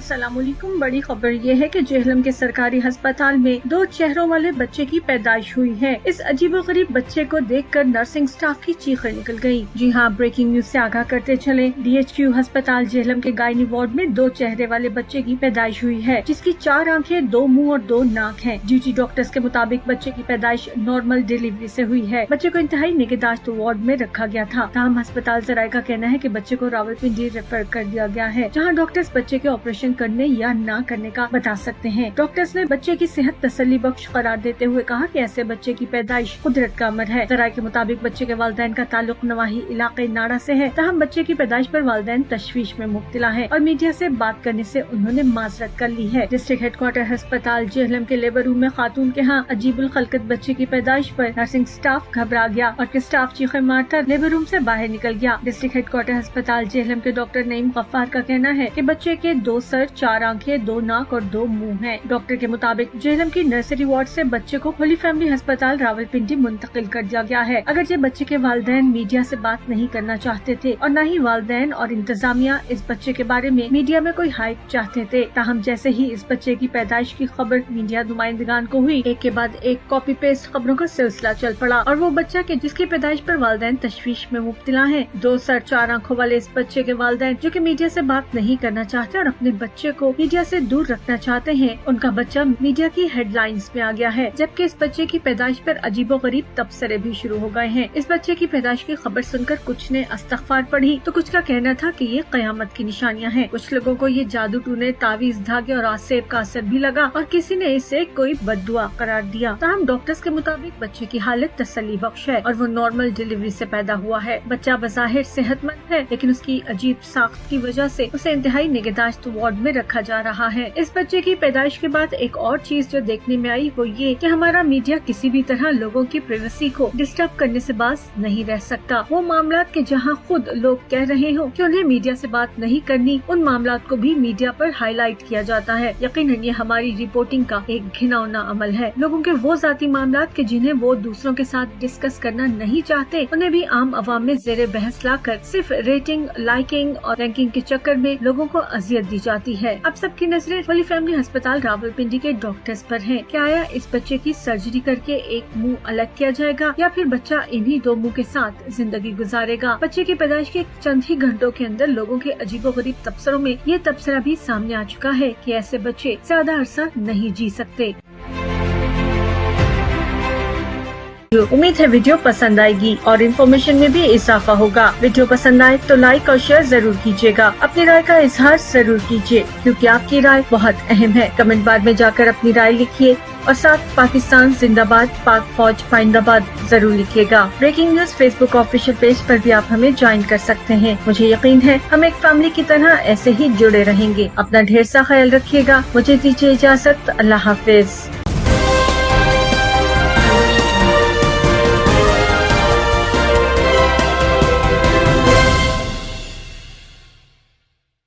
अस्सलाम वालेकुम। बड़ी खबर ये है कि जेहलम के सरकारी अस्पताल में 2 चेहरों वाले बच्चे की पैदाइश हुई है। इस अजीबोगरीब बच्चे को देखकर नर्सिंग स्टाफ की चीखें निकल गयी। जी हाँ, ब्रेकिंग न्यूज से आगाह करते चले। DHQ अस्पताल जेहलम के गायनी वार्ड में 2 चेहरे वाले बच्चे की पैदाइश हुई है, जिसकी 4 आंखें, 2 मुंह और 2 नाक हैं। ड्यूटी डॉक्टर्स के मुताबिक बच्चे की पैदाइश नॉर्मल डिलीवरी से हुई है। बच्चे को इंतहाई निगहदाश्त वार्ड में रखा गया था। ताहम अस्पताल जराये का कहना है कि बच्चे को रावलपिंडी रेफर कर दिया गया है, जहां डॉक्टर्स बच्चे के ऑपरेशन करने या ना करने का बता सकते हैं। डॉक्टर्स ने बच्चे की सेहत तसल्ली बख्श करार देते हुए कहा कि ऐसे बच्चे की पैदाइश कुदरत का अमर है। जराये के मुताबिक बच्चे के वालिदैन का ताल्लुक नवाही इलाके नाड़ा से है। ताहम बच्चे की पैदाइश पर वालिदैन तशवीश में मुब्तला है और मीडिया से बात करने से उन्होंने माजरत कर ली है। डिस्ट्रिक्ट हेडक्वार्टर अस्पताल जेहलम के लेबर रूम में खातून के यहाँ अजीबुल खलकत बच्चे की पैदाइश पर नर्सिंग स्टाफ घबरा गया और स्टाफ चीखें मारकर लेबर रूम से बाहर निकल गया। डिस्ट्रिक्ट हेडक्वार्टर अस्पताल जेहलम के डॉक्टर नईम गफ्फार का कहना है कि बच्चे के 2 सर, 4 आंखें, 2 नाक और 2 मुंह हैं। डॉक्टर के मुताबिक जेहलम की नर्सरी वार्ड से बच्चे को होली फैमिली अस्पताल रावलपिंडी मुंतकिल कर दिया गया है। अगरचे बच्चे के वालिदैन मीडिया से बात नहीं करना चाहते थे और न ही वालिदैन और इंतजामिया इस बच्चे के बारे में मीडिया में कोई हाइप चाहते थे। ताहम जैसे ही इस बच्चे की पैदाइश की खबर मीडिया नुमाइंदगान को हुई, एक के बाद एक कॉपी पेस्ट खबरों का सिलसिला चल पड़ा और वो बच्चा के जिसकी पैदाइश पर वालिदैन तशवीश में मुब्तला है। 2 सर, 4 आंखों वाले इस बच्चे के वालिदैन जो कि मीडिया से बात नहीं करना चाहते और अपने बच्चे को मीडिया से दूर रखना चाहते हैं, उनका बच्चा मीडिया की हेडलाइंस में आ गया है। जबकि इस बच्चे की पैदाइश पर अजीबोगरीब तबसरे भी शुरू हो गए हैं। इस बच्चे की पैदाइश की खबर सुनकर कुछ ने इस्तग़फ़ार पढ़ी तो कुछ का कहना था कि ये क़यामत की निशानियां हैं। कुछ लोगों को ये जादू टूने, तावीज, धागे और आसेब का असर भी लगा और किसी ने इसे कोई बद्दुआ करार दिया। ताहम डॉक्टर्स के मुताबिक बच्चे की हालत तसल्ली बख्श है और वो नॉर्मल डिलीवरी से पैदा हुआ है। बच्चा बज़ाहिर सेहतमंद है, लेकिन उसकी अजीब साख्त की वजह से उसे इंतहाई निगहदाश्त वार्ड में रखा जा रहा है। इस बच्चे की पैदाइश के बाद एक और चीज जो देखने में आई वो ये कि हमारा मीडिया किसी भी तरह लोगों की प्राइवेसी को डिस्टर्ब करने से बाज नहीं रह सकता। वो मामलात के जहां खुद लोग कह रहे हो कि उन्हें मीडिया से बात नहीं करनी, उन मामलात को भी मीडिया पर हाईलाइट किया जाता है। यकीनन ये हमारी रिपोर्टिंग का एक घिनौना अमल है। लोगों के वो जाती मामलात के जिन्हें वो दूसरों के साथ डिस्कस करना नहीं चाहते, उन्हें भी आम अवाम में ज़ेरे बहस लाकर सिर्फ रेटिंग, लाइकिंग और रैंकिंग के चक्कर में लोगों को अजियत दी जाती है। अब सबकी नजरें होली फैमिली अस्पताल रावलपिंडी के डॉक्टर्स पर हैं। क्या आया इस बच्चे की सर्जरी करके एक मुंह अलग किया जाएगा या फिर बच्चा इन्हीं 2 मुंह के साथ जिंदगी गुजारेगा? बच्चे की पैदाइश के चंद ही घंटों के अंदर लोगों के अजीबोगरीब तबसरों में ये तबसरा भी सामने आ चुका है कि ऐसे बच्चे ज्यादा अरसा नहीं जी सकते। उम्मीद है वीडियो पसंद आएगी और इन्फॉर्मेशन में भी इजाफा होगा। वीडियो पसंद आए तो लाइक और शेयर जरूर कीजिएगा। अपनी राय का इजहार जरूर कीजिए, क्योंकि आपकी राय बहुत अहम है। कमेंट बार में जाकर अपनी राय लिखिए और साथ पाकिस्तान जिंदाबाद, पाक फौज पाइंदाबाद जरूर लिखिएगा। Breaking news Facebook official page पर भी आप हमें ज्वाइन कर सकते हैं। मुझे यकीन है हम एक फैमिली की तरह ऐसे ही जुड़े रहेंगे। अपना ढेर सा ख्याल रखिएगा। मुझे दीजिए इजाजत। अल्लाह हाफिज।